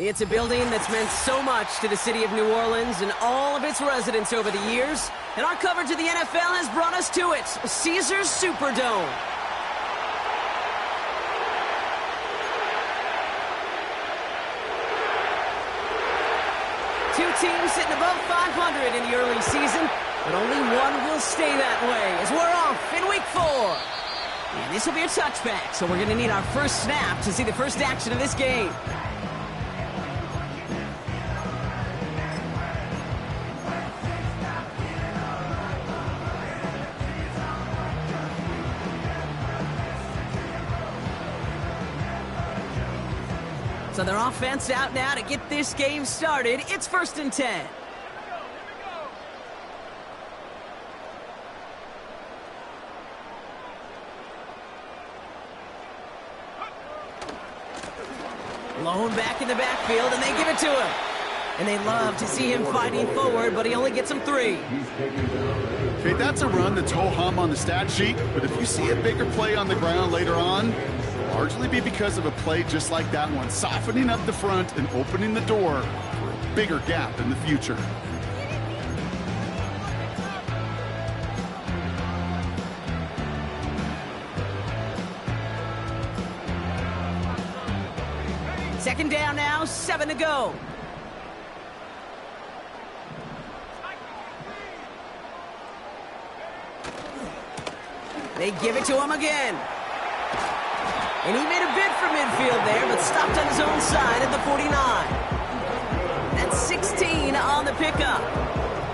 It's a building that's meant so much to the city of New Orleans and all of its residents over the years. And our coverage of the NFL has brought us to it, Caesars Superdome. Two teams sitting above 500 in the early season, but only one will stay that way as we're off in week 4. And this will be a touchback, so we're going to need our first snap to see the first action of this game. So their offense out now to get this game started. It's 1st and 10. Lone back in the backfield, and they give it to him. And they love to see him fighting forward, but he only gets them 3. Okay, that's a run that's ho-hum on the stat sheet, but if you see a bigger play on the ground later on, largely be because of a play just like that one, softening up the front and opening the door for a bigger gap in the future. Second down now, 7 to go. They give it to him again. And he made a bid for midfield there, but stopped on his own side at the 49. That's 16 on the pickup.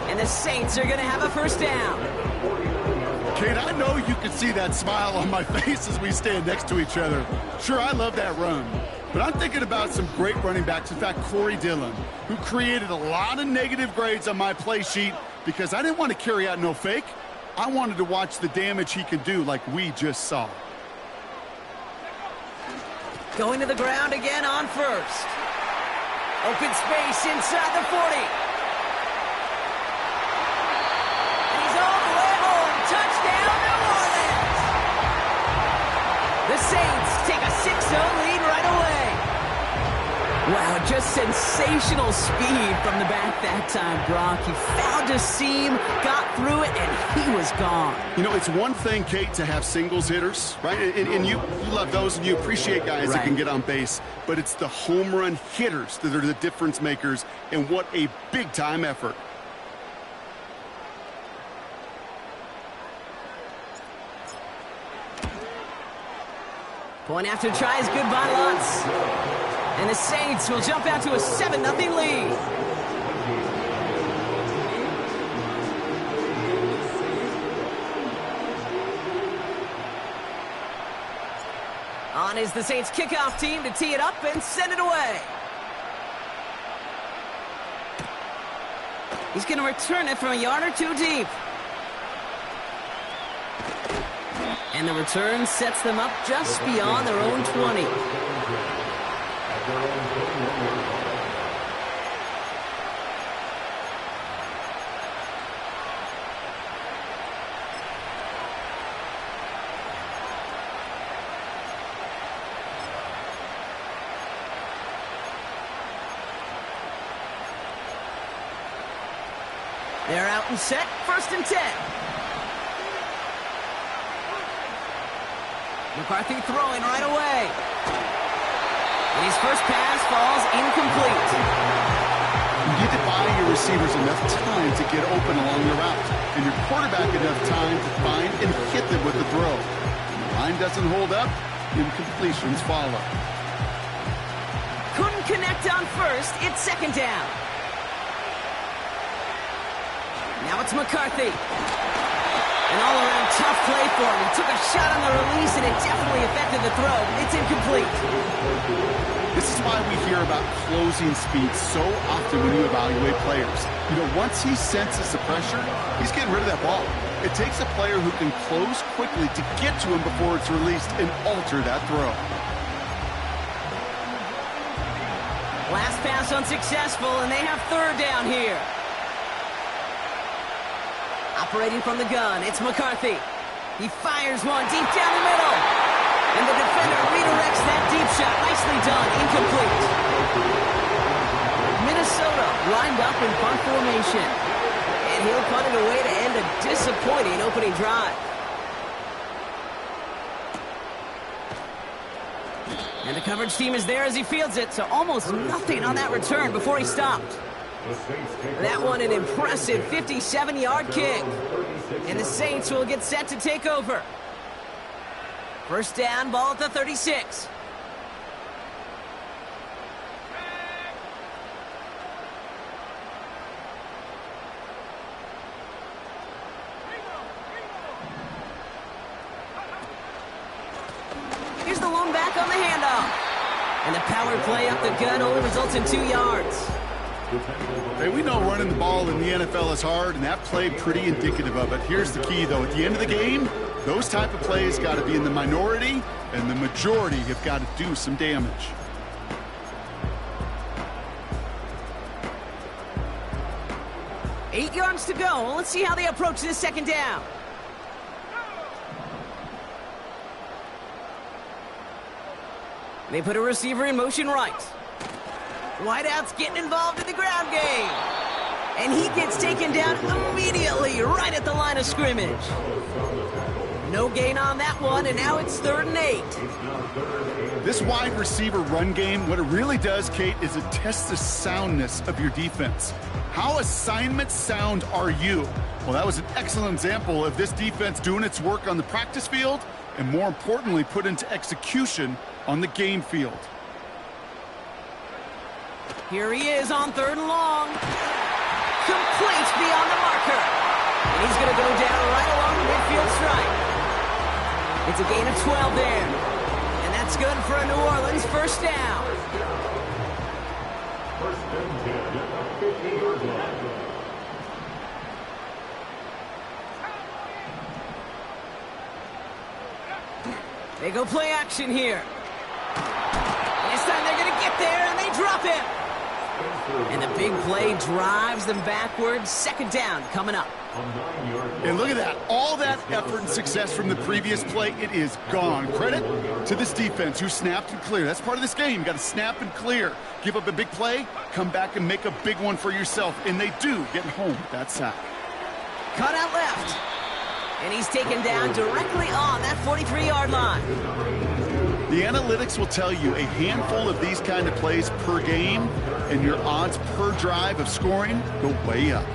And the Saints are going to have a first down. Kate, I know you can see that smile on my face as we stand next to each other. Sure, I love that run. But I'm thinking about some great running backs. In fact, Corey Dillon, who created a lot of negative grades on my play sheet because I didn't want to carry out no fake. I wanted to watch the damage he can do like we just saw. Going to the ground again on first. Open space inside the 40. And he's all the way home. Touchdown, New Orleans. The Saints take a 6-0 lead right away. Wow, just sensational speed from the back that time, Brock. He found a seam, got through it, and he was gone. You know, it's one thing, Kate, to have singles hitters, right? And you love those, and you appreciate guys that can get on base. But it's the home run hitters that are the difference makers, and what a big-time effort. Point after tries, good by Lutz. And the Saints will jump out to a 7-0 lead. On is the Saints kickoff team to tee it up and send it away. He's going to return it from a yard or 2 deep. And the return sets them up just beyond their own 20. They're out and set, 1st and 10. McCarthy throwing right away. And his first pass falls incomplete. You need to buy your receivers enough time to get open along the route, and your quarterback enough time to find and hit them with the throw. When the line doesn't hold up, incompletions follow. Couldn't connect on first. It's 2nd down. Now it's McCarthy. An all-around tough play for him. He took a shot on the release, and it definitely affected the throw. It's incomplete. This is why we hear about closing speed so often when you evaluate players. You know, once he senses the pressure, he's getting rid of that ball. It takes a player who can close quickly to get to him before it's released and alter that throw. Last pass unsuccessful, and they have 3rd down here. Operating from the gun, it's McCarthy. He fires one deep down the middle. And the defender redirects that deep shot. Nicely done, incomplete. Minnesota lined up in punt formation. And he'll punt it away to end a disappointing opening drive. And the coverage team is there as he fields it, so almost nothing on that return before he stopped. That one an impressive 57-yard kick. And the Saints will get set to take over. First down, ball at the 36. Here's the lone back on the handoff. And the power play up the gut only results in 2 yards. Hey, we know running the ball in the NFL is hard, and that play pretty indicative of it. Here's the key, though. At the end of the game, those type of plays got to be in the minority, and the majority have got to do some damage. Eight yards to go. Let's see how they approach this second down. They put a receiver in motion right. Wideout's getting involved in the ground game. And he gets taken down immediately right at the line of scrimmage. No gain on that one, and now it's 3rd and 8. This wide receiver run game, what it really does, Kate, is it tests the soundness of your defense. How assignment sound are you? Well, that was an excellent example of this defense doing its work on the practice field and, more importantly, put into execution on the game field. Here he is on 3rd and long. Complete beyond the marker. And he's going to go down right along the midfield stripe. It's a gain of 12 there. And that's good for a New Orleans first down. They go play action here. This time they're going to get there, and they drop him. And the big play drives them backwards. Second down coming up. And look at that. All that effort and success from the previous play, it is gone. Credit to this defense who snapped and cleared. That's part of this game. You got to snap and clear. Give up a big play, come back and make a big one for yourself. And they do get home with that sack. Cut out left. And he's taken down directly on that 43-yard line. The analytics will tell you a handful of these kind of plays per game, and your odds per drive of scoring go way up.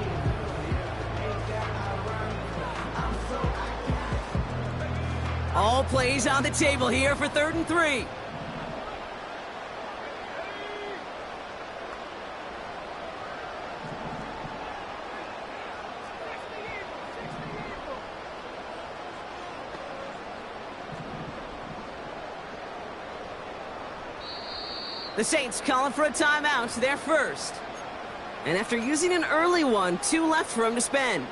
All plays on the table here for 3rd and 3. The Saints calling for a timeout, their first. And after using an early one, 2 left for him to spend.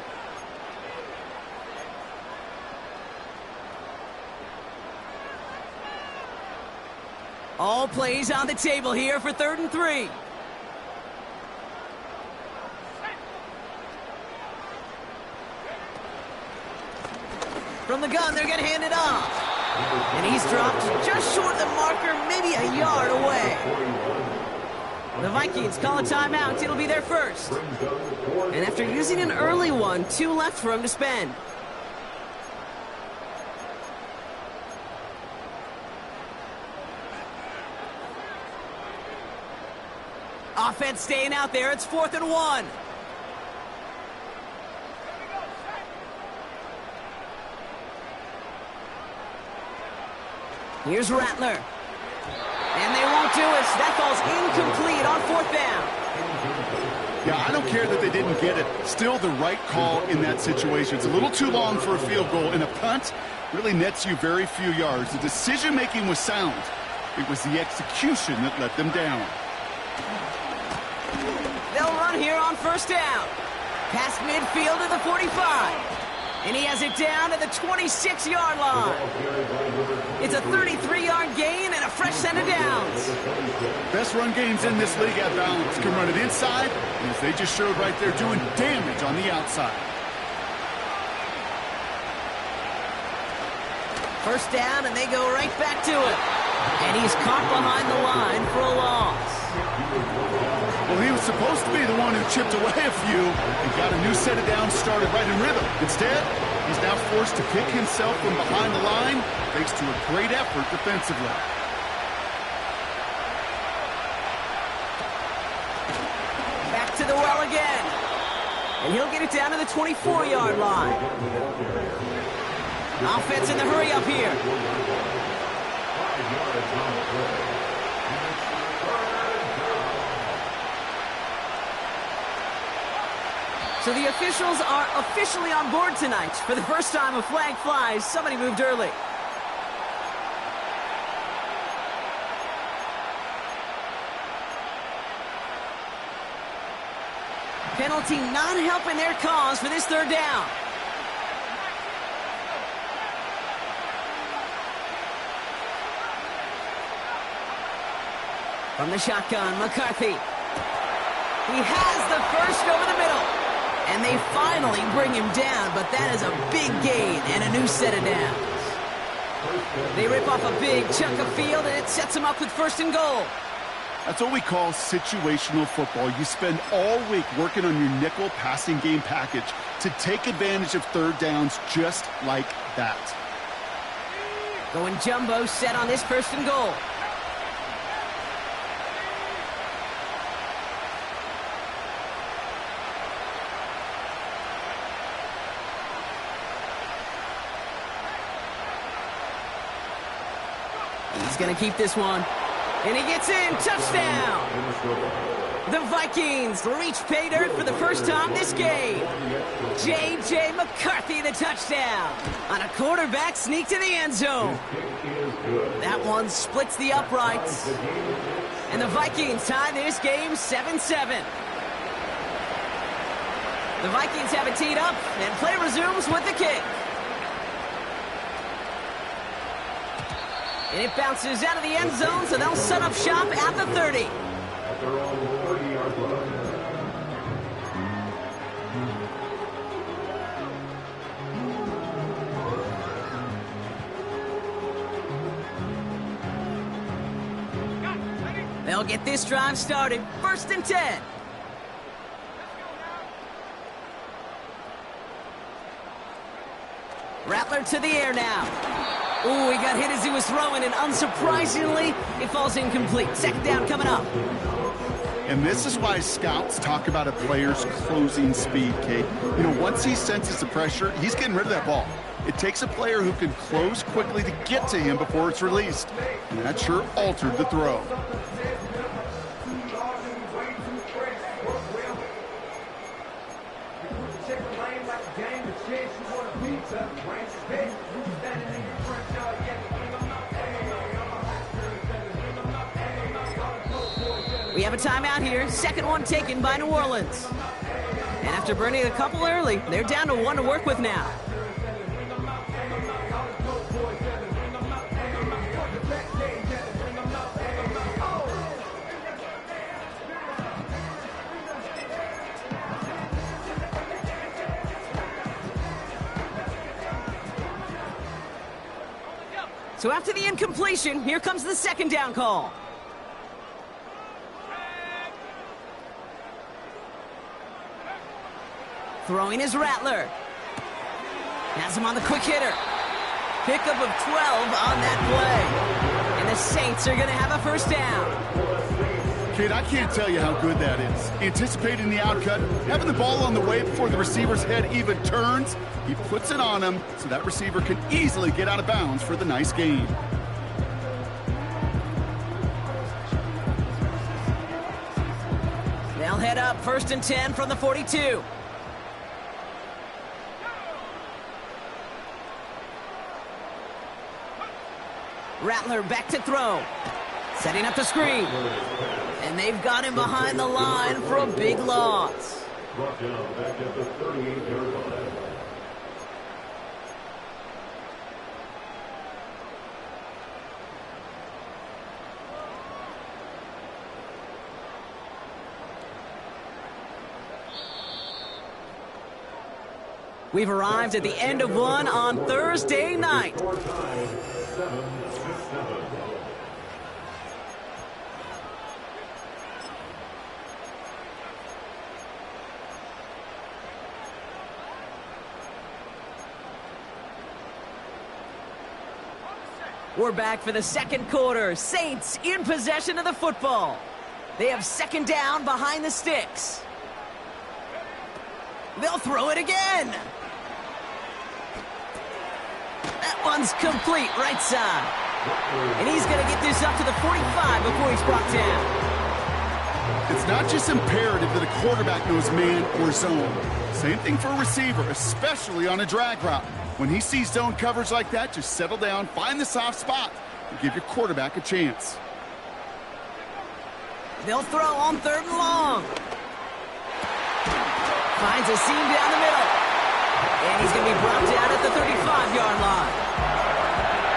All plays on the table here for 3rd and 3. From the gun, they're going to hand it off. And he's dropped just short of the marker, maybe a yard away. The Vikings call a timeout. It'll be their first. And after using an early one, 2 left for him to spend. Offense staying out there. It's 4th and 1. Here's Rattler. And they won't do it. That ball's incomplete on 4th down. Yeah, I don't care that they didn't get it. Still the right call in that situation. It's a little too long for a field goal, and a punt really nets you very few yards. The decision-making was sound. It was the execution that let them down. They'll run here on 1st down. Past midfield to the 45. And he has it down to the 26-yard line. It's a 33-yard gain and a fresh set of downs. Best run games in this league at balance. Can run it inside, and as they just showed right there, doing damage on the outside. First down, and they go right back to it. And he's caught behind the line for a loss. Well, he was supposed to be the one who chipped away a few and got a new set of downs started right in rhythm. Instead, he's now forced to pick himself from behind the line thanks to a great effort defensively. Back to the well again. And he'll get it down to the 24-yard line. Offense in the hurry up here. So the officials are officially on board tonight. For the first time a flag flies, somebody moved early. Penalty not helping their cause for this third down. From the shotgun, McCarthy. He has the first over the middle. And they finally bring him down, but that is a big gain and a new set of downs. They rip off a big chunk of field, and it sets them up with first and goal. That's what we call situational football. You spend all week working on your nickel passing game package to take advantage of third downs just like that. Going jumbo set on this first and goal. He's going to keep this one. And he gets in. Touchdown. The Vikings reach pay dirt for the first time this game. J.J. McCarthy, the touchdown. On a quarterback sneak to the end zone. That one splits the uprights. And the Vikings tie this game 7-7. The Vikings have it teed up, and play resumes with the kick. And it bounces out of the end zone, so they'll set up shop at the 30. At their own 30-yard line. They'll get this drive started. First and 10. Rattler to the air now. Ooh, he got hit as he was throwing, and unsurprisingly, it falls incomplete. Second down coming up. And this is why scouts talk about a player's closing speed, Kate. You know, once he senses the pressure, he's getting rid of that ball. It takes a player who can close quickly to get to him before it's released. And that sure altered the throw. We have a timeout here. Second one taken by New Orleans. And after burning a couple early, they're down to one to work with now. So after the incompletion, here comes the second down call. Throwing is Rattler. Has him on the quick hitter. Pickup of 12 on that play. And the Saints are going to have a first down. Kate, I can't tell you how good that is. Anticipating the outcut, having the ball on the way before the receiver's head even turns, he puts it on him so that receiver can easily get out of bounds for the nice gain. They'll head up first and 10 from the 42. Rattler back to throw. Setting up the screen. And they've got him behind the line for a big loss. Brought down back at the 38-yard line. We've arrived at the end of one on Thursday night. Score time, 7-7. We're back for the second quarter. Saints in possession of the football. They have second down behind the sticks. They'll throw it again. That one's complete, right side. And he's going to get this up to the 45 before he's brought down. It's not just imperative that a quarterback knows man or zone. Same thing for a receiver, especially on a drag route. When he sees zone coverage like that, just settle down, find the soft spot, and give your quarterback a chance. They'll throw on third and long. Finds a seam down the middle. And he's going to be brought down at the 35-yard line.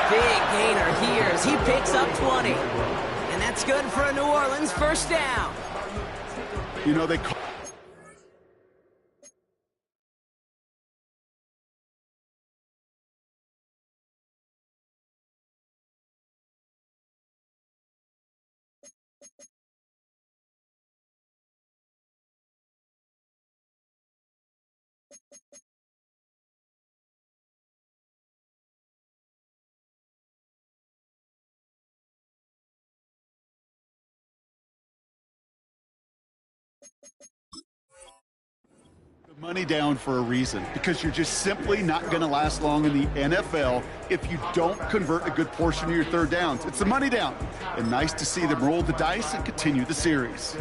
Big gainer here as he picks up 20. And that's good for a New Orleans first down. You know, they call money down for a reason, because you're just simply not going to last long in the NFL if you don't convert a good portion of your third downs. It's the money down, and nice to see them roll the dice and continue the series.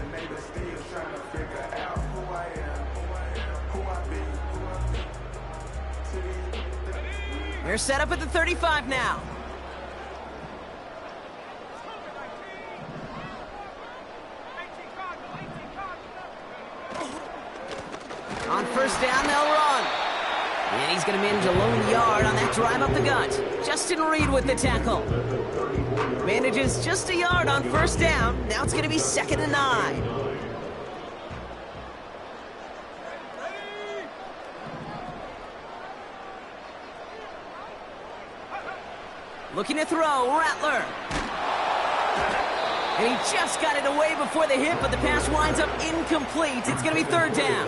They're set up at the 35 now. On first down, they'll run. And he's going to manage a lone yard on that drive up the gut. Justin Reed with the tackle. Manages just a yard on first down. Now it's going to be 2nd and 9. Looking to throw, Rattler. And he just got it away before the hit, but the pass winds up incomplete. It's going to be 3rd down.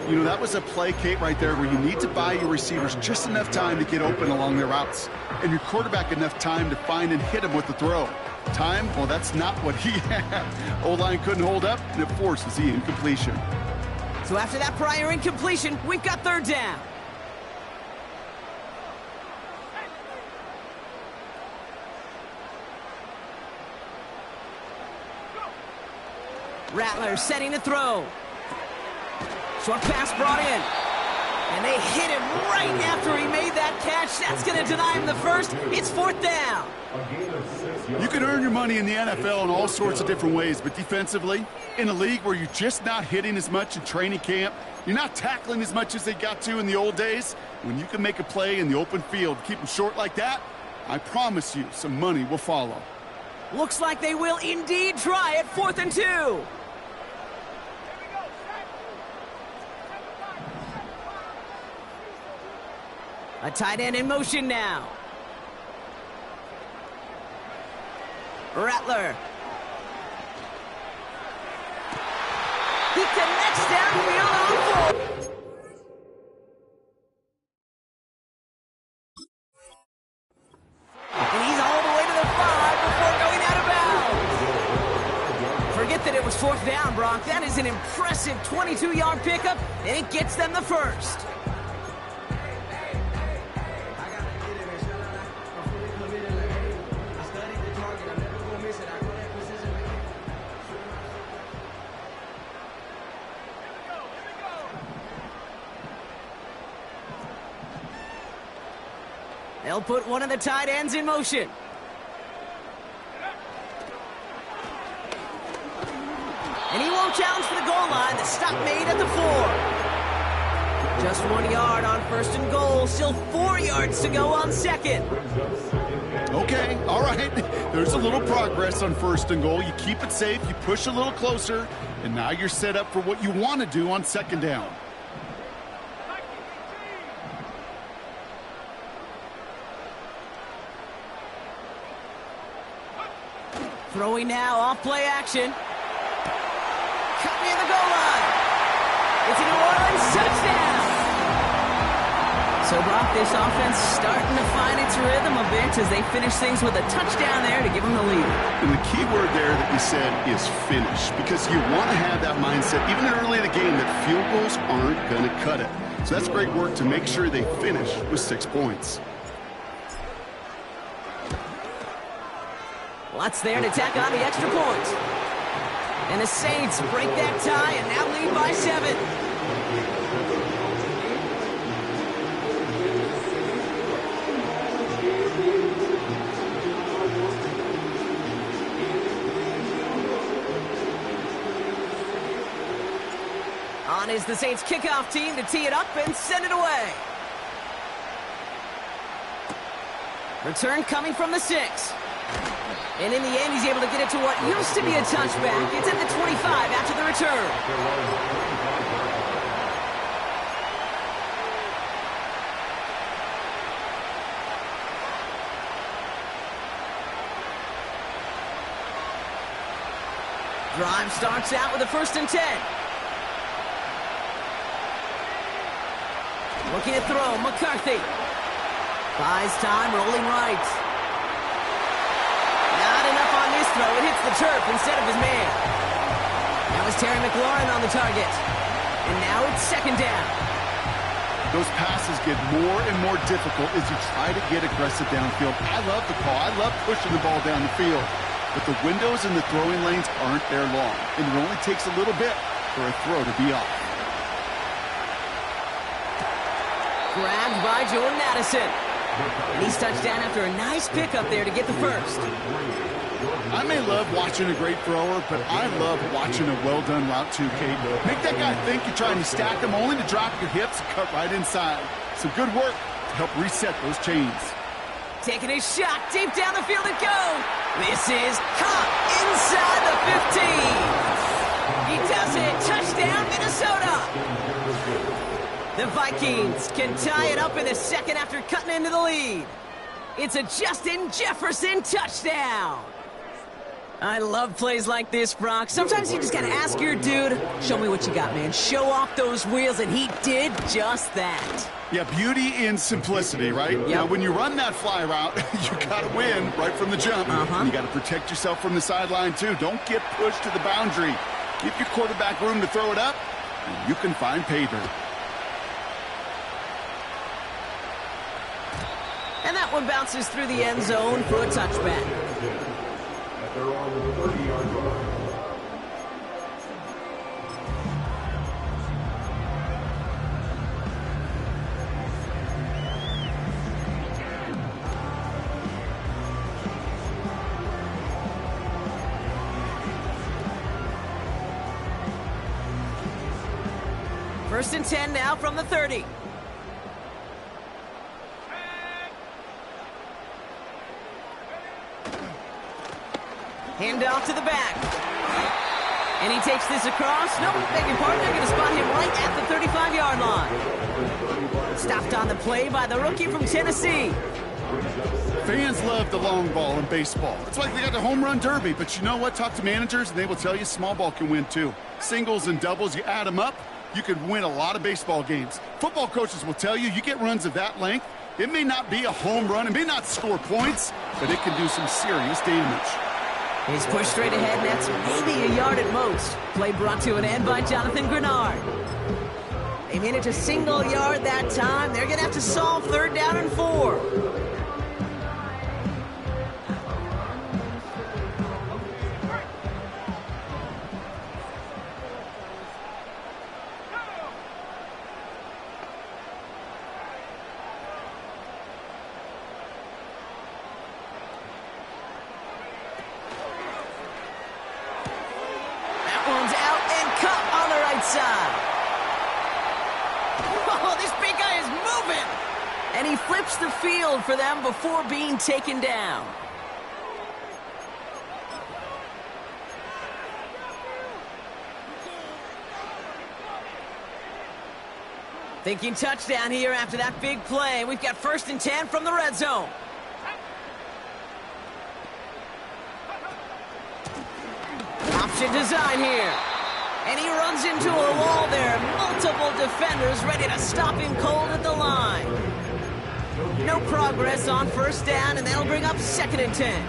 You know, that was a play, Kate, right there where you need to buy your receivers just enough time to get open along their routes, and your quarterback enough time to find and hit him with the throw. Time, well, that's not what he had. O-line couldn't hold up, and it forces the incompletion. So after that prior incompletion, we've got 3rd down. Rattler setting to throw. Short pass brought in. And they hit him right after he made that catch. That's going to deny him the first. It's 4th down. You can earn your money in the NFL in all sorts of different ways, but defensively, in a league where you're just not hitting as much in training camp, you're not tackling as much as they got to in the old days, when you can make a play in the open field, keep them short like that, I promise you some money will follow. Looks like they will indeed try at 4th and 2. A tight end in motion now. Rattler. He connects downfield on 4. And he's all the way to the 5 before going out of bounds. Forget that it was 4th down, Brock. That is an impressive 22-yard pickup, and it gets them the first. They'll put one of the tight ends in motion. And he won't challenge for the goal line. The stop made at the 4. Just 1 yard on 1st and goal. Still 4 yards to go on 2nd. Okay, all right. There's a little progress on 1st and goal. You keep it safe, you push a little closer, and now you're set up for what you want to do on 2nd down. Throwing now, off play action. Cut near the goal line. It's a New Orleans touchdown. So, Brock, this offense starting to find its rhythm a bit as they finish things with a touchdown there to give them the lead. And the key word there that you said is finish, because you want to have that mindset, even early in the game, that field goals aren't going to cut it. So that's great work to make sure they finish with 6 points. Lutz there to tack on the extra point. And the Saints break that tie and now lead by 7. On is the Saints kickoff team to tee it up and send it away. Return coming from the 6. And in the end, he's able to get it to what used to be a touchback. It's at the 25 after the return. Drive starts out with a 1st and 10. Looking to throw, McCarthy. Buys time, rolling right. Not enough on this throw. It hits the turf instead of his man. That was Terry McLaurin on the target. And now it's 2nd down. Those passes get more and more difficult as you try to get aggressive downfield. I love the call. I love pushing the ball down the field. But the windows in the throwing lanes aren't there long. And it only takes a little bit for a throw to be off. Grabbed by Jordan Addison. And he's touched down after a nice pickup there to get the 1st. I may love watching a great thrower, but I love watching a well-done route too, Kate. Make that guy think you're trying to stack him, only to drop your hips and cut right inside. Some good work to help reset those chains. Taking his shot deep down the field it goes. This is caught inside the 15. He does it. Touchdown, Minnesota. The Vikings can tie it up in the 2nd after cutting into the lead. It's a Justin Jefferson touchdown. I love plays like this, Brock. Sometimes you just got to ask your dude, show me what you got, man. Show off those wheels, and he did just that. Yeah, beauty in simplicity, right? Yep. Now, when you run that fly route, you got to win right from the jump. And you got to protect yourself from the sideline, too. Don't get pushed to the boundary. Give your quarterback room to throw it up, and you can find pay dirt. And that one bounces through the end zone for a touchback. At their own 30-yard line. First and 10 now from the 30. Hand off to the back. And he takes this across. Nope, beg your pardon. They're going to spot him right at the 35-yard line. Stopped on the play by the rookie from Tennessee. Fans love the long ball in baseball. It's like they got the home run derby. But you know what? Talk to managers, and they will tell you small ball can win, too. Singles and doubles, you add them up, you could win a lot of baseball games. Football coaches will tell you, you get runs of that length, it may not be a home run, it may not score points, but it can do some serious damage. He's pushed straight ahead, and that's maybe a yard at most. Play brought to an end by Jonathan Grenard. They managed a single yard that time. They're going to have to solve 3rd down and 4. And he flips the field for them before being taken down. Thinking touchdown here after that big play. We've got 1st and 10 from the red zone. Option design here. And he runs into a wall there. Multiple defenders ready to stop him cold at the line. no progress on first down, and that'll bring up 2nd and 10.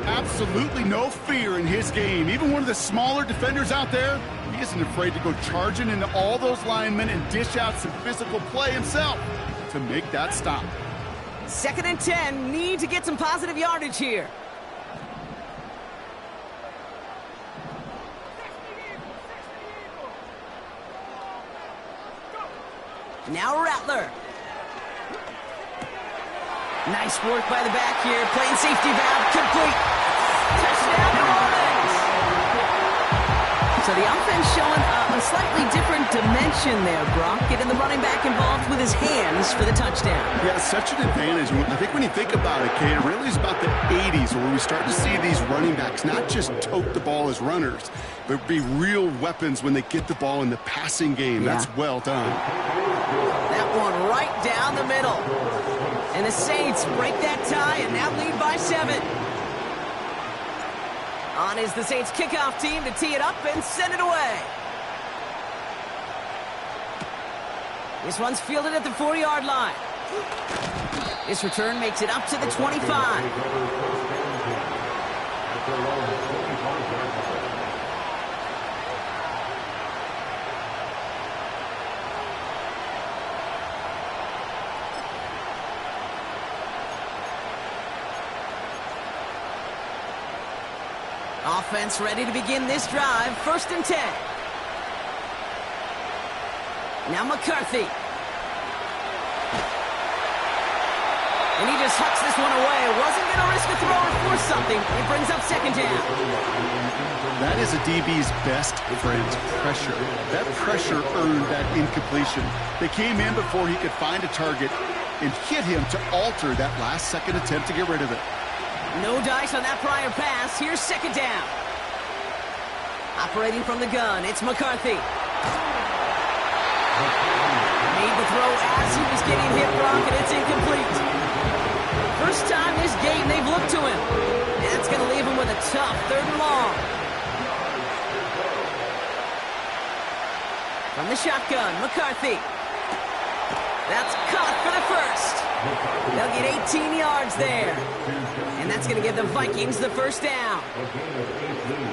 Absolutely no fear in his game. Even one of the smaller defenders out there, he isn't afraid to go charging into all those linemen and dish out some physical play himself to make that stop. 2nd and 10, need to get some positive yardage here. Now Rattler. Nice work by the back here. Playing safety valve, complete. Touchdown, New Orleans! So the offense showing a slightly different dimension there, Brock. Getting the running back involved with his hands for the touchdown. Yeah, such an advantage. I think when you think about it, Kate, it really is about the 80s where we start to see these running backs not just tote the ball as runners, but be real weapons when they get the ball in the passing game. Yeah. That's well done. That one right down the middle. And the Saints break that tie and now lead by 7. On is the Saints kickoff team to tee it up and send it away. This one's fielded at the 40-yard line. This return makes it up to the 25. Offense ready to begin this drive. 1st and 10. Now McCarthy. And he just hucks this one away. Wasn't going to risk a throw or force something. It brings up 2nd down. That is a DB's best friend, pressure. That pressure earned that incompletion. They came in before he could find a target and hit him to alter that last-second attempt to get rid of it. No dice on that prior pass. Here's 2nd down. Operating from the gun, it's McCarthy. Made the throw as he was getting hit, Brock, and it's incomplete. First time this game they've looked to him. And it's going to leave him with a tough 3rd and long. From the shotgun, McCarthy. That's caught for the first. They'll get 18 yards there. And that's going to give the Vikings the 1st down.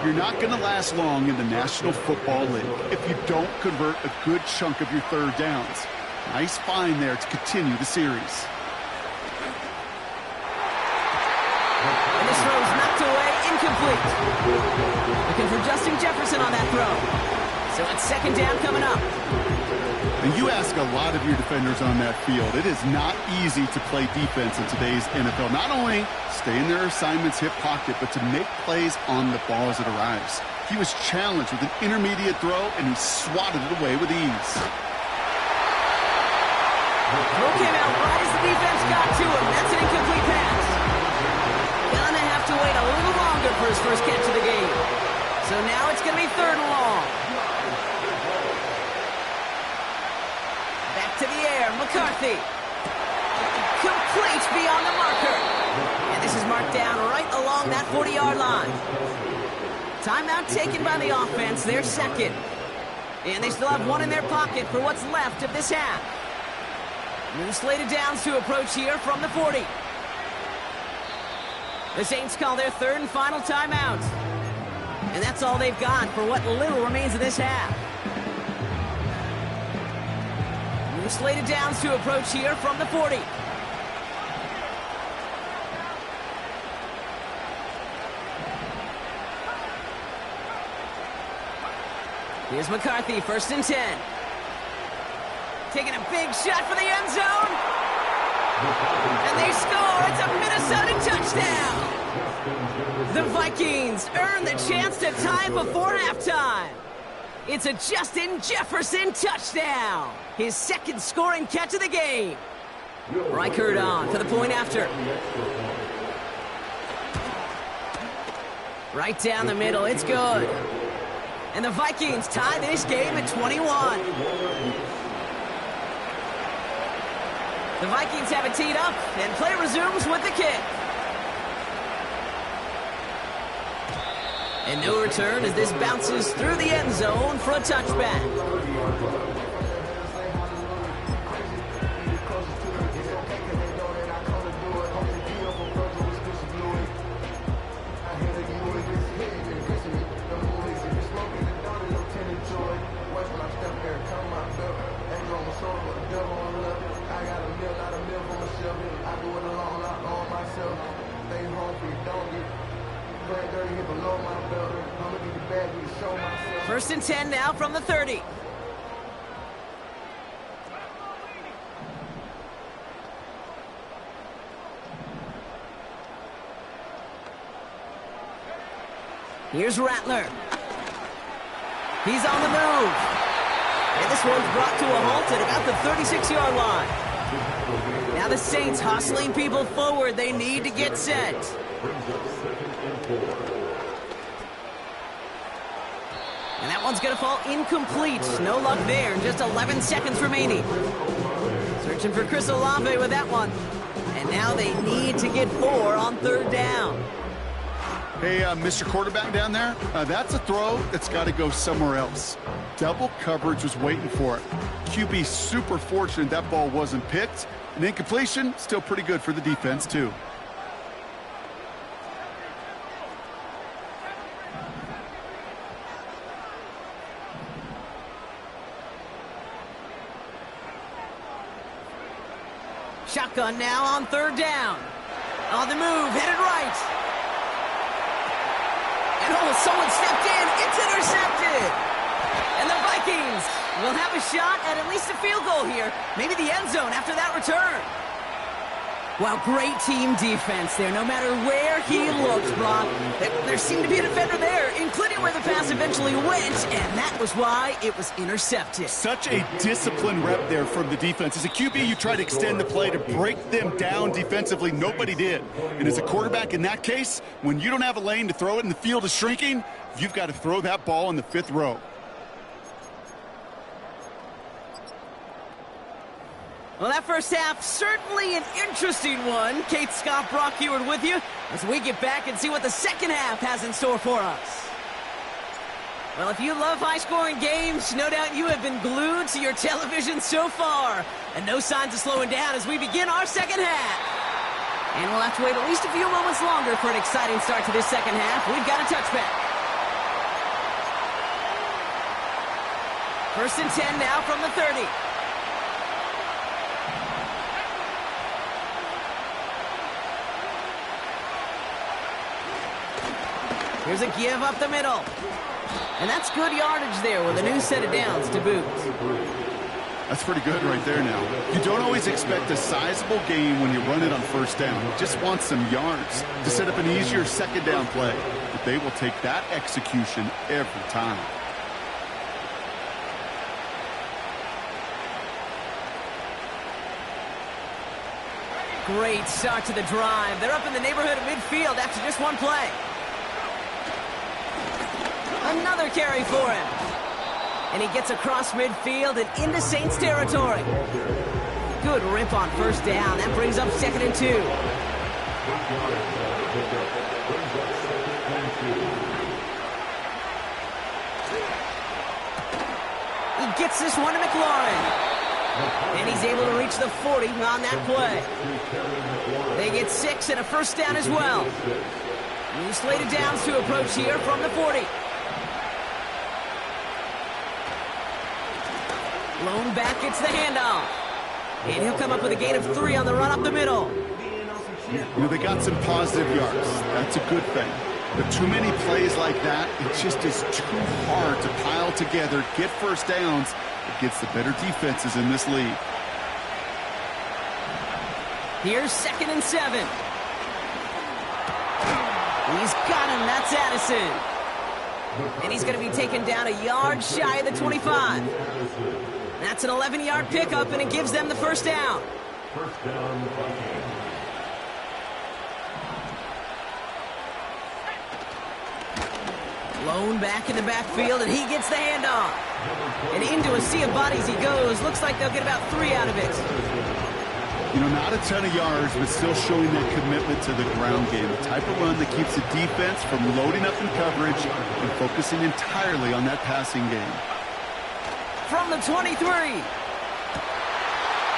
You're not going to last long in the National Football League if you don't convert a good chunk of your 3rd downs. Nice find there to continue the series. And this throw's knocked away, incomplete. Looking for Justin Jefferson on that throw. So it's 2nd down coming up. And you ask a lot of your defenders on that field. It is not easy to play defense in today's NFL. Not only stay in their assignment's hip pocket, but to make plays on the ball as it arrives. He was challenged with an intermediate throw, and he swatted it away with ease. Throw came out right as the defense got to him. That's an incomplete pass. Gonna have to wait a little longer for his first catch of the game. So now it's going to be 3rd and long. To the air, McCarthy. Complete beyond the marker. And this is marked down right along that 40-yard line. Timeout taken by the offense, their 2nd. And they still have one in their pocket for what's left of this half. New slated downs to approach here from the 40. The Saints call their 3rd and final timeout. And that's all they've got for what little remains of this half. Slated downs to approach here from the 40. Here's McCarthy, 1st and 10. Taking a big shot for the end zone. And they score. It's a Minnesota touchdown. The Vikings earn the chance to tie before halftime. It's a Justin Jefferson touchdown. His 2nd scoring catch of the game. Reichert on for the point after. Right down the middle, it's good. And the Vikings tie this game at 21. The Vikings have it teed up, and play resumes with the kick. And no return as this bounces through the end zone for a touchback. hit below my belt. I'ma need the bag to show myself. 1st and 10 now from the 30. Here's Rattler. He's on the move. And this one's brought to a halt at about the 36-yard line. Now the Saints hustling people forward. They need to get set. And that one's going to fall incomplete. No luck there. Just 11 seconds remaining. Searching for Chris Olave with that one. And now they need to get 4 on 3rd down. Hey, Mr. Quarterback down there, that's a throw that's got to go somewhere else. Double coverage was waiting for it. QB super fortunate that ball wasn't picked. An incompletion, still pretty good for the defense, too. Shotgun now on 3rd down. On the move, headed right. And oh, someone stepped in. It's intercepted. And the Vikings will have a shot at least a field goal here. Maybe the end zone after that return. Well, great team defense there. No matter where he looks, Brock, there seemed to be a defender there, including where the pass eventually went, and that was why it was intercepted. Such a disciplined rep there from the defense. As a QB, you try to extend the play to break them down defensively. Nobody did. And as a quarterback in that case, when you don't have a lane to throw it and the field is shrinking, you've got to throw that ball in the 5th row. Well, that first half, certainly an interesting one. Kate Scott, Brock Huard with you as we get back and see what the second half has in store for us. Well, if you love high-scoring games, no doubt you have been glued to your television so far. And no signs of slowing down as we begin our second half. And we'll have to wait at least a few moments longer for an exciting start to this second half. We've got a touchback. 1st and 10 now from the 30. Here's a give up the middle. And that's good yardage there with a new set of downs to boot. That's pretty good right there now. You don't always expect a sizable gain when you run it on 1st down. You just want some yards to set up an easier 2nd down play. But they will take that execution every time. Great start to the drive. They're up in the neighborhood of midfield after just one play. Another carry for him. And he gets across midfield and into Saints territory. Good rip on 1st down. That brings up 2nd and 2. He gets this one to McLaurin. And he's able to reach the 40 on that play. They get 6 and a 1st down as well. New slated downs to approach here from the 40. Lone back gets the handoff. And he'll come up with a gain of 3 on the run up the middle. You know, they got some positive yards. That's a good thing. But too many plays like that, it just is too hard to pile together, get 1st downs against the better defenses in this league. Here's 2nd and 7. He's got him. That's Addison. And he's going to be taken down a yard shy of the 25. That's an 11-yard pickup, and it gives them the 1st down. 1st down, Vikings. Lone back in the backfield, and he gets the handoff. And into a sea of bodies he goes. Looks like they'll get about 3 out of it. You know, not a ton of yards, but still showing that commitment to the ground game. The type of run that keeps the defense from loading up in coverage and focusing entirely on that passing game. From the 23. And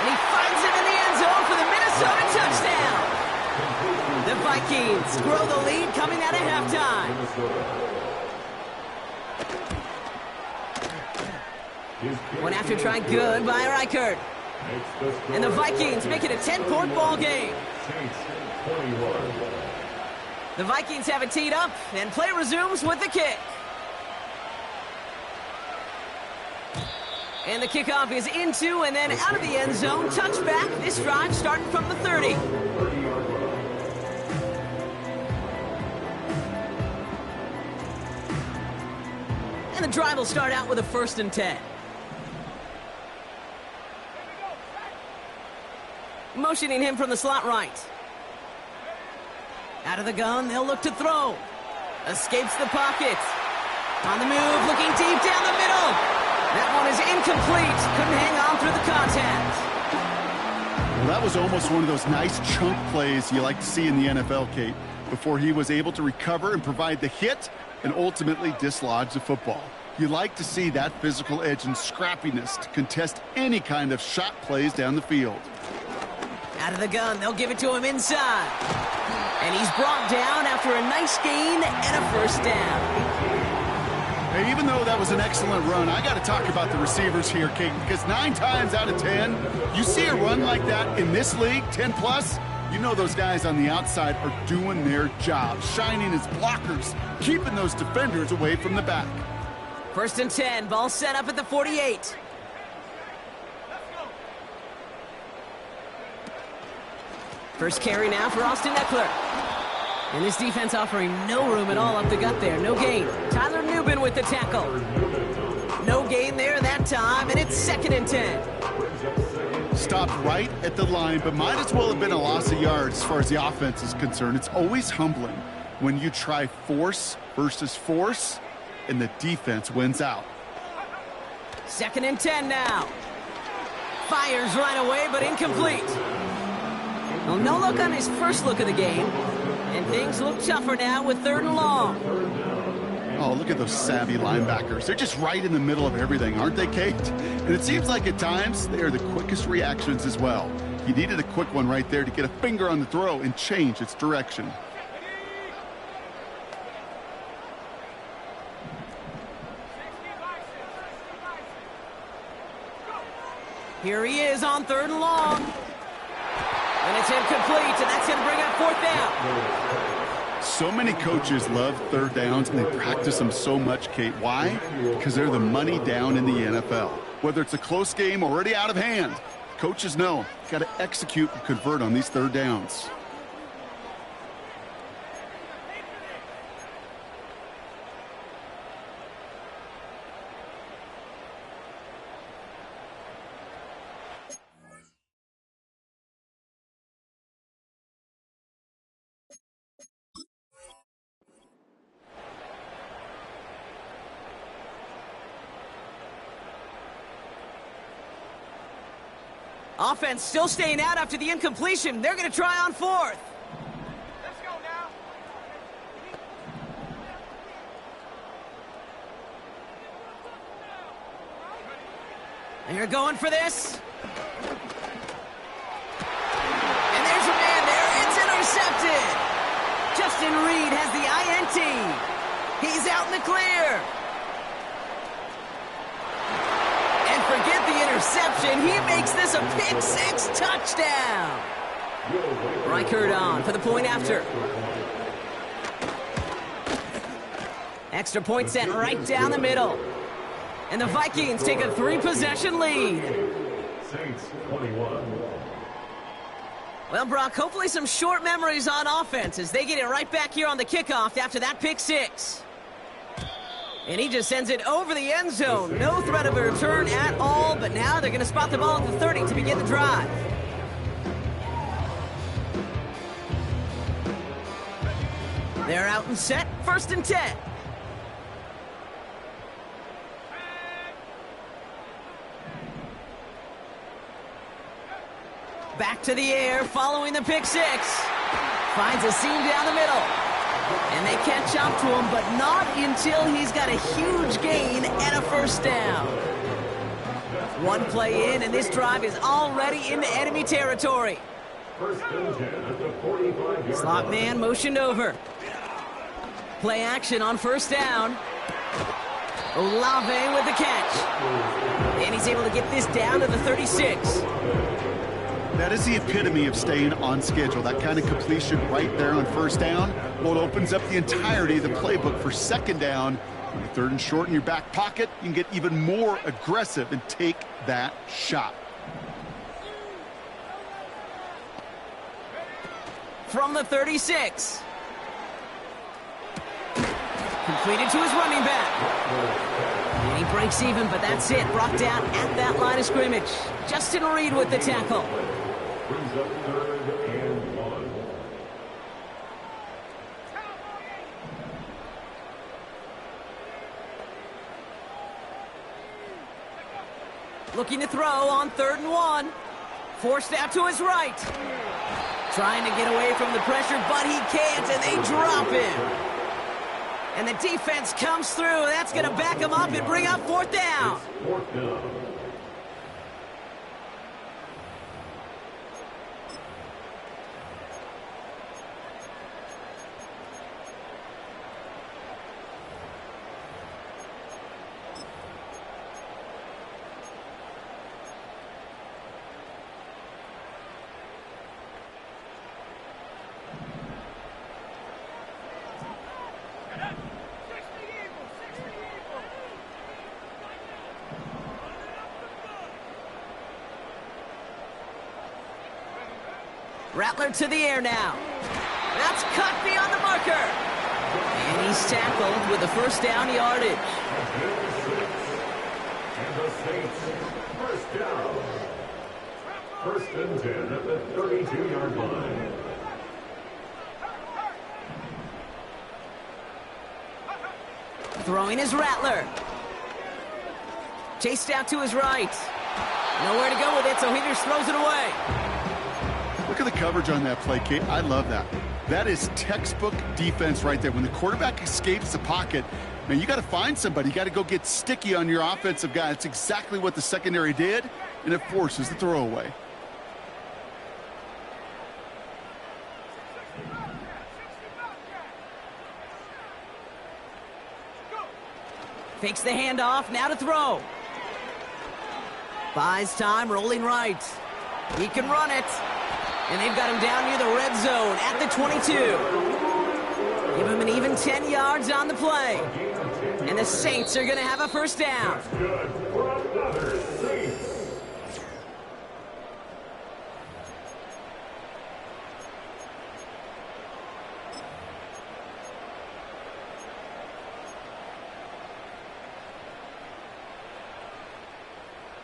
he finds it in the end zone for the Minnesota touchdown. The Vikings grow the lead coming out of halftime. One after try good by Reichert. And the Vikings make it a 10-point ball game. The Vikings have it teed up, and play resumes with the kick. And the kickoff is into and then out of the end zone. Touchback. This drive starting from the 30. And the drive will start out with a 1st and 10. Motioning him from the slot right. Out of the gun, they'll look to throw. Escapes the pocket. On the move, looking deep down the middle. That one is incomplete. Couldn't hang on through the contact. Well, that was almost one of those nice chunk plays you like to see in the NFL, Kate, before he was able to recover and provide the hit and ultimately dislodge the football. You like to see that physical edge and scrappiness to contest any kind of shot plays down the field. Out of the gun, they'll give it to him inside. And he's brought down after a nice gain and a 1st down. Hey, even though that was an excellent run, I got to talk about the receivers here, Kate, because 9 times out of 10, you see a run like that in this league, 10 plus, you know those guys on the outside are doing their job, shining as blockers, keeping those defenders away from the back. 1st and 10, ball set up at the 48. First carry now for Austin Ekeler. And this defense offering no room at all up the gut there. No gain. Tyler Nubin with the tackle. No gain there that time, and it's 2nd and 10. Stopped right at the line, but might as well have been a loss of yards as far as the offense is concerned. It's always humbling when you try force versus force, and the defense wins out. 2nd and 10 now. Fires right away, but incomplete. Well, no look on his first look of the game. And things look tougher now with 3rd and long. Oh, look at those savvy linebackers. They're just right in the middle of everything, aren't they, Kate? And it seems like at times they are the quickest reactions as well. He needed a quick one right there to get a finger on the throw and change its direction. Here he is on 3rd and long. And it's incomplete, and that's going to bring up 4th down. So many coaches love 3rd downs, and they practice them so much, Kate. Why? Because they're the money down in the NFL. Whether it's a close game already out of hand, coaches know got to execute and convert on these 3rd downs. Offense still staying out after the incompletion. They're going to try on 4th. Let's go now. They're going for this. And there's a man there. It's intercepted. Justin Reed has the INT. He's out in the clear. And forget the interception. He makes this a pick-6 touchdown. Reichert on for the point after. Extra point set right down the middle. And the Vikings take a 3-possession lead. Saints 21. Well, Brock, hopefully some short memories on offense as they get it right back here on the kickoff after that pick-6. And he just sends it over the end zone. No threat of a return at all, but now they're going to spot the ball at the 30 to begin the drive. They're out and set, 1st and 10. Back to the air, following the pick-6. Finds a seam down the middle. And they catch up to him, but not until he's got a huge gain and a 1st down. One play in, and this drive is already into enemy territory. Slot man motioned over. Play action on 1st down. Olave with the catch. And he's able to get this down to the 36. That is the epitome of staying on schedule. That kind of completion right there on first down, well, it opens up the entirety of the playbook for second down. Your third and short in your back pocket, you can get even more aggressive and take that shot. From the 36. Completed to his running back. And he breaks even, but that's it. Brought down at that line of scrimmage. Justin Reed with the tackle. Brings up 3rd and 1. Looking to throw on 3rd and 1. Forced out to his right. Trying to get away from the pressure, but he can't, and they drop him. And the defense comes through. That's going to back him up and bring up 4th down. 4th down. Rattler to the air now. That's cut beyond the marker. And he's tackled with a 1st down yardage. And the Saints, 1st down. 1st and 10 at the 32-yard line. Throwing is Rattler. Chased out to his right. Nowhere to go with it, so he just throws it away. Look at the coverage on that play, Kate. I love that. That is textbook defense right there. When the quarterback escapes the pocket, man, you got to find somebody. You got to go get sticky on your offensive guy. That's exactly what the secondary did, and it forces the throwaway. Fakes the handoff, now to throw. Buys time, rolling right. He can run it. And they've got him down near the red zone at the 22. Give him an even 10 yards on the play. And the Saints are going to have a 1st down. Good for another Saints.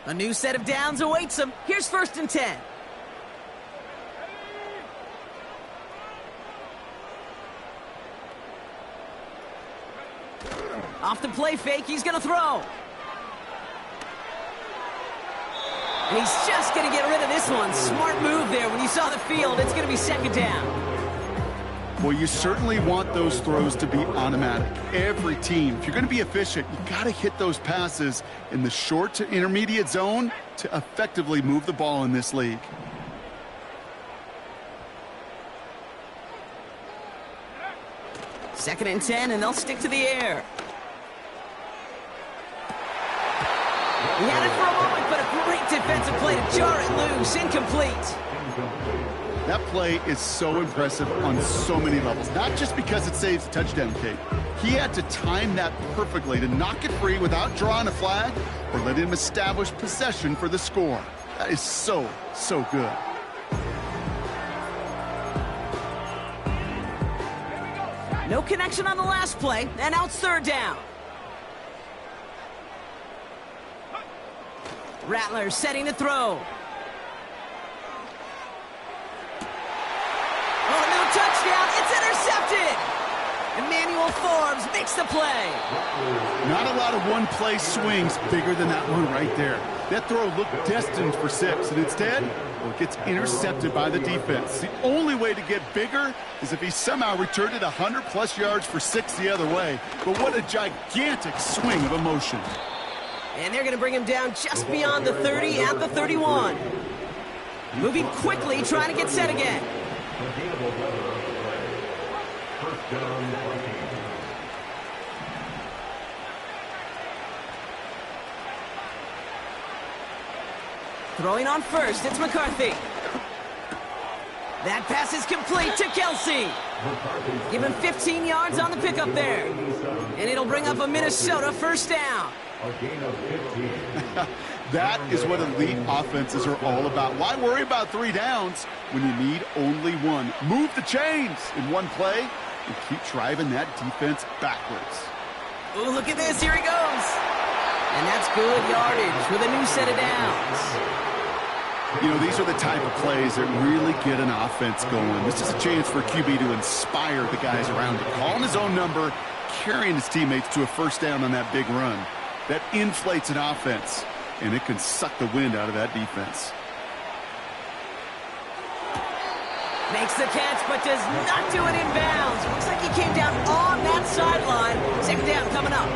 A new set of downs awaits him. Here's 1st and 10. Off the play fake, he's going to throw. And he's just going to get rid of this one. Smart move there. When you saw the field, it's going to be 2nd down. Well, you certainly want those throws to be automatic. Every team, if you're going to be efficient, you got to hit those passes in the short to intermediate zone to effectively move the ball in this league. Second and 10, and they'll stick to the air. He had it for a moment, but a great defensive play to jar it loose. Incomplete. That play is so impressive on so many levels, not just because it saves a touchdown, Kate. He had to time that perfectly to knock it free without drawing a flag or letting him establish possession for the score. That is so, so good. No connection on the last play, and now it's 3rd down. Rattler setting to throw. Oh, no touchdown. It's intercepted. Emmanuel Forbes makes the play. Not a lot of one-play swings bigger than that one right there. That throw looked destined for 6, and instead, well, it gets intercepted by the defense. The only way to get bigger is if he somehow returned it 100-plus yards for 6 the other way. But what a gigantic swing of emotion. And they're going to bring him down just beyond the 30 at the 31. Moving quickly, trying to get set again. First down, 14. Throwing on first, it's McCarthy. That pass is complete to Kelsey. Give him 15 yards on the pickup there. And it'll bring up a Minnesota first down. A gain of 15. That is what elite offenses are all about. Why worry about 3 downs when you need only one? Move the chains in one play and keep driving that defense backwards. Ooh, look at this. Here he goes. And that's good yardage with a new set of downs. You know, these are the type of plays that really get an offense going. This is a chance for QB to inspire the guys around him. Calling his own number, carrying his teammates to a first down on that big run. That inflates an offense, and it can suck the wind out of that defense. Makes the catch, but does not do it in bounds. Looks like he came down on that sideline. Second down coming up.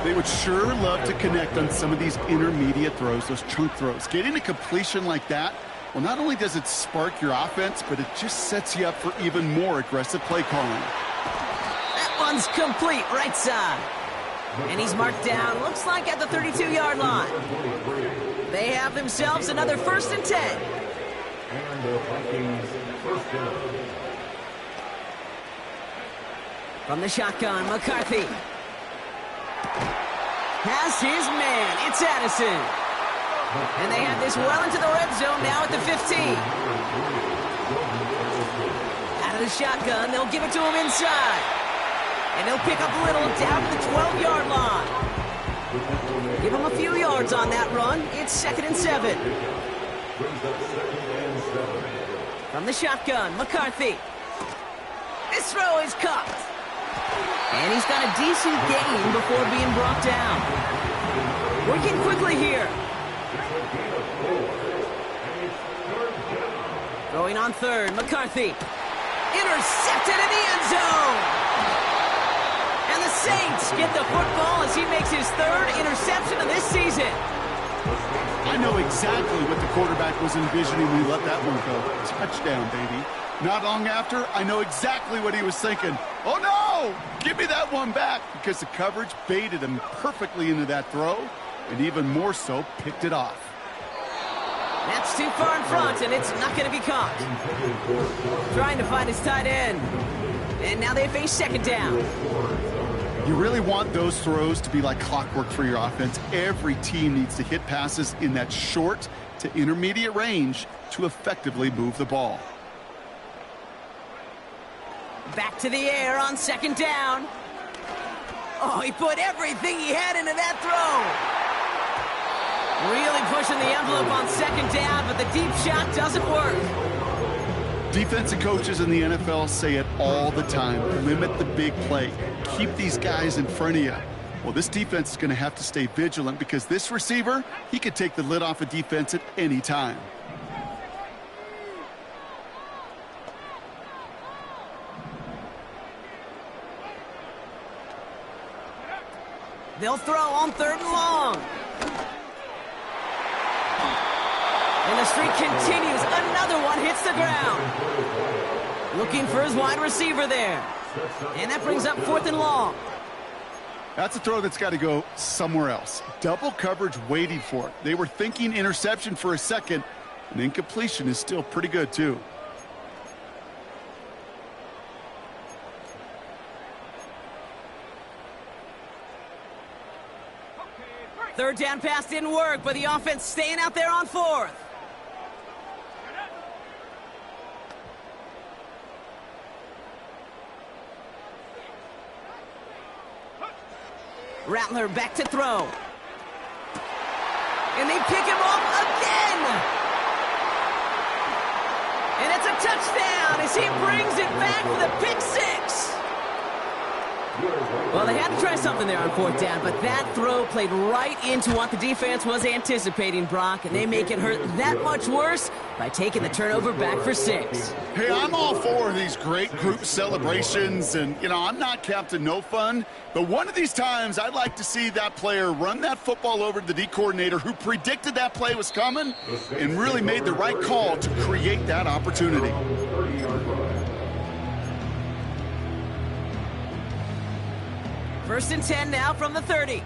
They would sure love to connect on some of these intermediate throws, those chunk throws. Getting a completion like that, well, not only does it spark your offense, but it just sets you up for even more aggressive play calling. That one's complete, right side. And he's marked down, looks like at the 32-yard line. They have themselves another 1st and 10. And the Vikings first down. From the shotgun, McCarthy has his man. It's Addison. And they have this well into the red zone now at the 15. Out of the shotgun, they'll give it to him inside. And they'll pick up a little down to the 12-yard line. Give him a few yards on that run. It's 2nd and 7. From the shotgun, McCarthy. This throw is caught. And he's got a decent gain before being brought down. Working quickly here. Throwing on 3rd, McCarthy. Intercepted in the end zone. And the Saints get the football as he makes his 3rd interception of this season. I know exactly what the quarterback was envisioning when he let that one go. Touchdown, baby. Not long after, I know exactly what he was thinking. Oh, no! Give me that one back, because the coverage baited him perfectly into that throw, and even more so, picked it off. That's too far in front, and it's not going to be caught. Trying to find his tight end. And now they face 2nd down. You really want those throws to be like clockwork for your offense. Every team needs to hit passes in that short to intermediate range to effectively move the ball. Back to the air on 2nd down. Oh, he put everything he had into that throw. Really pushing the envelope on 2nd down, but the deep shot doesn't work. Defensive coaches in the NFL say it all the time. Limit the big play. Keep these guys in front of you. Well, this defense is going to have to stay vigilant because this receiver, he could take the lid off a defense at any time. They'll throw on 3rd and long. And the streak continues. Another one hits the ground. Looking for his wide receiver there. And that brings up 4th and long. That's a throw that's got to go somewhere else. Double coverage waiting for it. They were thinking interception for a second, and incompletion is still pretty good, too. Third down pass didn't work, but the offense staying out there on 4th. Rattler back to throw. And they pick him off again. And it's a touchdown as he brings it back for the pick 6. Well, they had to try something there on 4th down, but that throw played right into what the defense was anticipating, Brock, and they make it hurt that much worse by taking the turnover back for 6. Hey, I'm all for these great group celebrations, and, you know, I'm not Captain No Fun, but one of these times I'd like to see that player run that football over to the D coordinator who predicted that play was coming and really made the right call to create that opportunity. First and 10 now from the 30.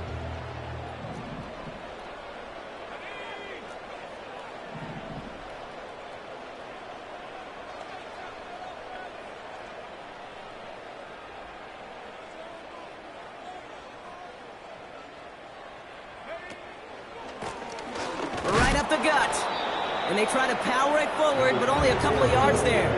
the gut. And they try to power it forward, but only a couple of yards there.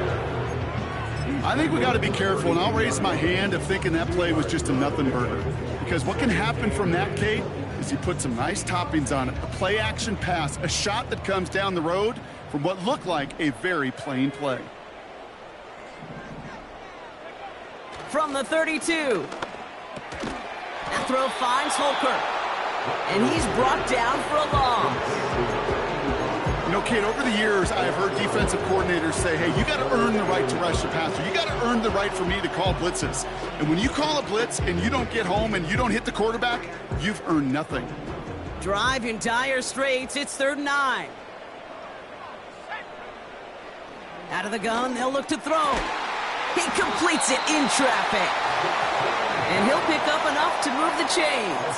I think we got to be careful, and I'll raise my hand of thinking that play was just a nothing burger. Because what can happen from that, Kate, is he put some nice toppings on it. A play-action pass, a shot that comes down the road from what looked like a very plain play. From the 32. That throw finds Holker. And he's brought down for a loss. You know, Kate, over the years, I've heard defensive coordinators say, hey, you got to earn the right to rush the passer. You got to earn the right for me to call blitzes. And when you call a blitz and you don't get home and you don't hit the quarterback, you've earned nothing. Drive in dire straits. It's 3rd and 9. Out of the gun, they'll look to throw. He completes it in traffic. And he'll pick up enough to move the chains.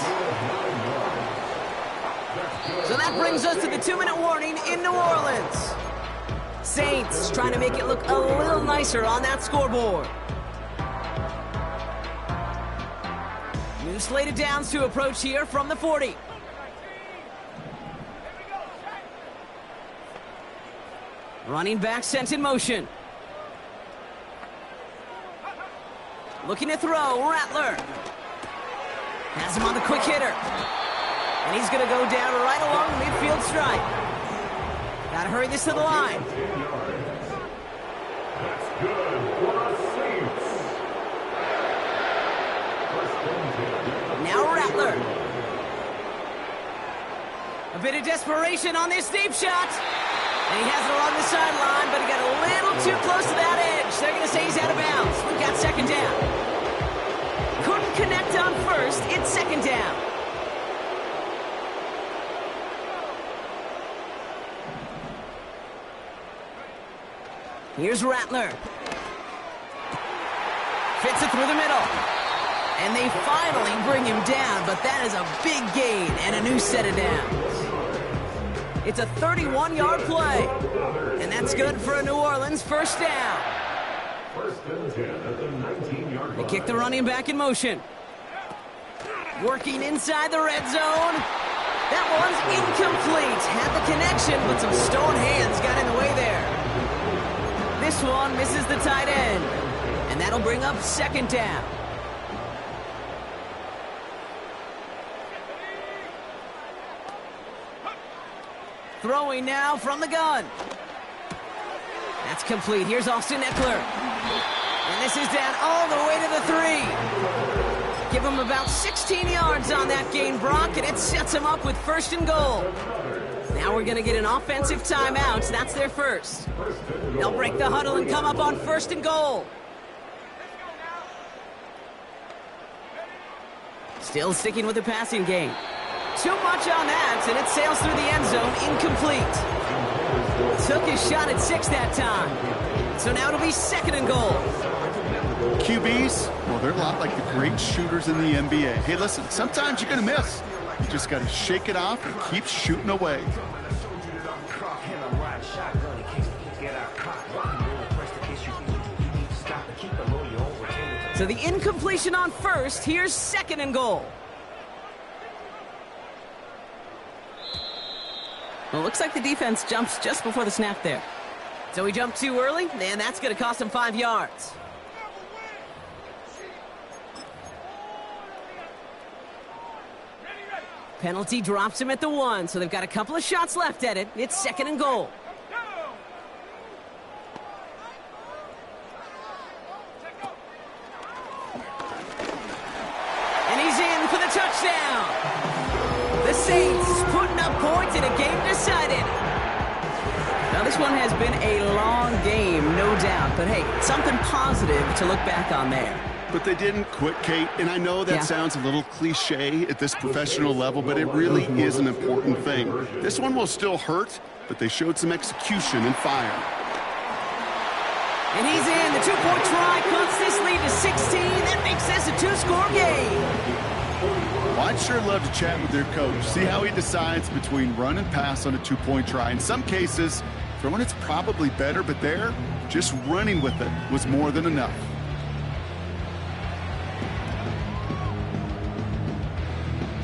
So that brings us to the 2-minute warning in New Orleans. Saints trying to make it look a little nicer on that scoreboard. New slated downs to approach here from the 40. Running back sent in motion. Looking to throw, Rattler. Has him on the quick hitter. And he's going to go down right along the midfield stripe. Got to hurry this to the line. That's good for the Saints. Now Rattler. A bit of desperation on this deep shot. And he has it along the sideline, but he got a little too close to that edge. They're going to say he's out of bounds. We've got 2nd down. Couldn't connect on 1st. It's 2nd down. Here's Rattler. Fits it through the middle. And they finally bring him down, but that is a big gain and a new set of downs. It's a 31-yard play. And that's good for a New Orleans 1st down. 1st and 10 at the 19-yard line. They kick the running back in motion. Working inside the red zone. That one's incomplete. Had the connection, but some stone hands got in the way there. This one misses the tight end. And that'll bring up 2nd down. Throwing now from the gun. That's complete. Here's Austin Eckler. And this is down all the way to the 3. Give him about 16 yards on that gain, Brock, and it sets him up with 1st and goal. Now we're going to get an offensive timeout. That's their first. They'll break the huddle and come up on 1st and goal. Still sticking with the passing game. Too much on that, and it sails through the end zone, incomplete. Took his shot at 6 that time. So now it'll be 2nd and goal. QBs, well, they're a lot like the great shooters in the NBA. Hey, listen, sometimes you're going to miss. You just got to shake it off and keep shooting away. So the incompletion on 1st. Here's 2nd and goal. Well, looks like the defense jumps just before the snap there. So he jumped too early, and that's going to cost him 5 yards. Penalty drops him at the 1, so they've got a couple of shots left at it. It's 2nd and goal. And he's in for the touchdown. The Saints putting up points in a game decided. Now, this one has been a long game, no doubt. But, hey, something positive to look back on there. But they didn't quit, Kate, and I know that sounds a little cliche at this professional level, but it really is an important thing. This one will still hurt, but they showed some execution and fire. And he's in. The 2-point try cuts this lead to 16. That makes this a 2-score game. Well, I'd sure love to chat with their coach, see how he decides between run and pass on a 2-point try. In some cases, throwing it's probably better, but there, just running with it was more than enough.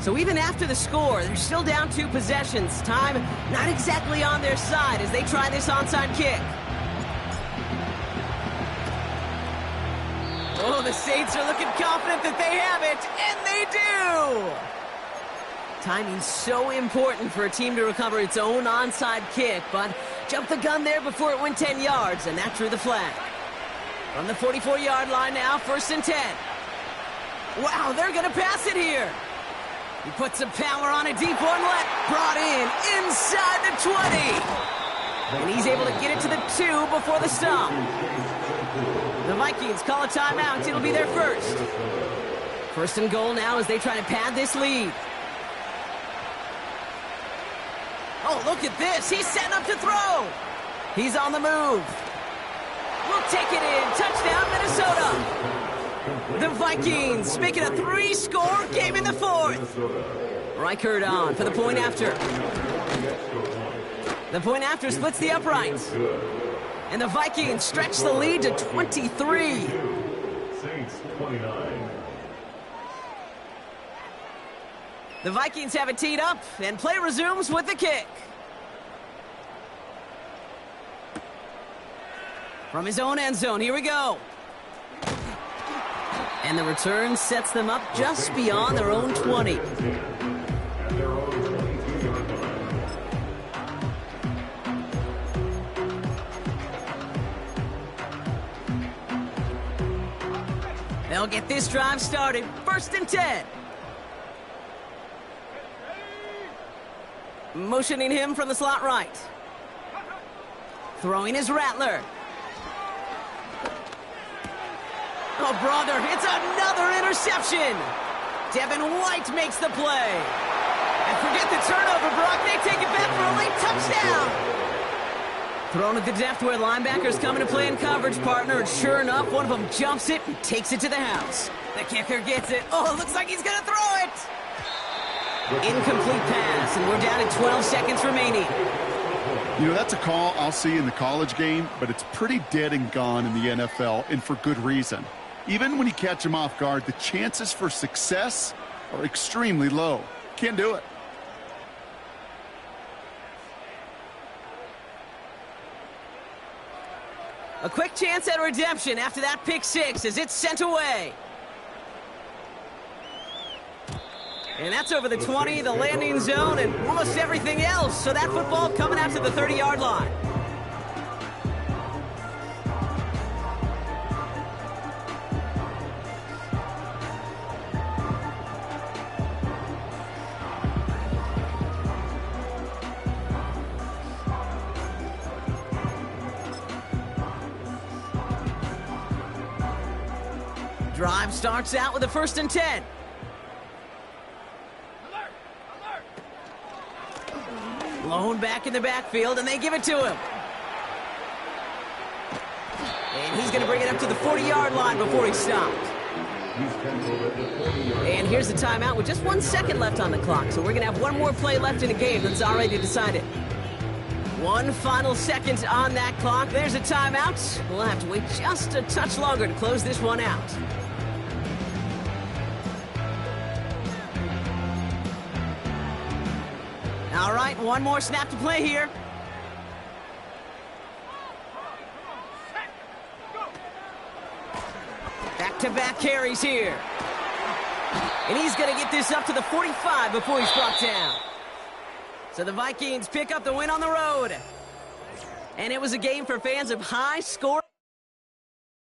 So even after the score, they're still down 2 possessions. Time not exactly on their side as they try this onside kick. Oh, the Saints are looking confident that they have it, and they do! Timing's so important for a team to recover its own onside kick, but jumped the gun there before it went 10 yards, and that drew the flag. From the 44-yard line now, 1st and 10. Wow, they're going to pass it here. He puts some power on a deep one left. Brought in inside the 20. And he's able to get it to the 2 before the stop. The Vikings call a timeout. It'll be their first. 1st and goal now as they try to pad this lead. Oh, look at this. He's setting up to throw. He's on the move. We'll take it in. Touchdown, Minnesota. The Vikings make it a 3-score game in the 4th. Reichert on for the point after. The point after splits the uprights. And the Vikings stretch the lead to 23. Saints 29. The Vikings have it teed up, and play resumes with the kick. From his own end zone, here we go. And the return sets them up just beyond their own 20. They'll get this drive started. 1st and 10. Motioning him from the slot right. Throwing his Rattler. Oh, brother, it's another interception. Devin White makes the play. And forget the turnover, Brock. They take it back for a late touchdown. Thrown at the depth where linebackers come into play in coverage, partner. And sure enough, one of them jumps it and takes it to the house. The kicker gets it. Oh, it looks like he's going to throw it. Incomplete pass, and we're down to 12 seconds remaining. You know, that's a call I'll see in the college game, but it's pretty dead and gone in the NFL, and for good reason. Even when you catch him off guard, the chances for success are extremely low. Can't do it. A quick chance at redemption after that pick 6 as it's sent away. And that's over the 20, the landing zone, and almost everything else. So that football coming out to the 30-yard line. Drive starts out with a 1st and 10. Blown back in the backfield, and they give it to him. And he's going to bring it up to the 40-yard line before he's stopped. And here's the timeout with just 1 second left on the clock. So we're going to have one more play left in the game that's already decided. 1 final second on that clock. There's a timeout. We'll have to wait just a touch longer to close this one out. All right, one more snap to play here. Back-to-back carries here. And he's going to get this up to the 45 before he's brought down. So the Vikings pick up the win on the road. And it was a game for fans of high score.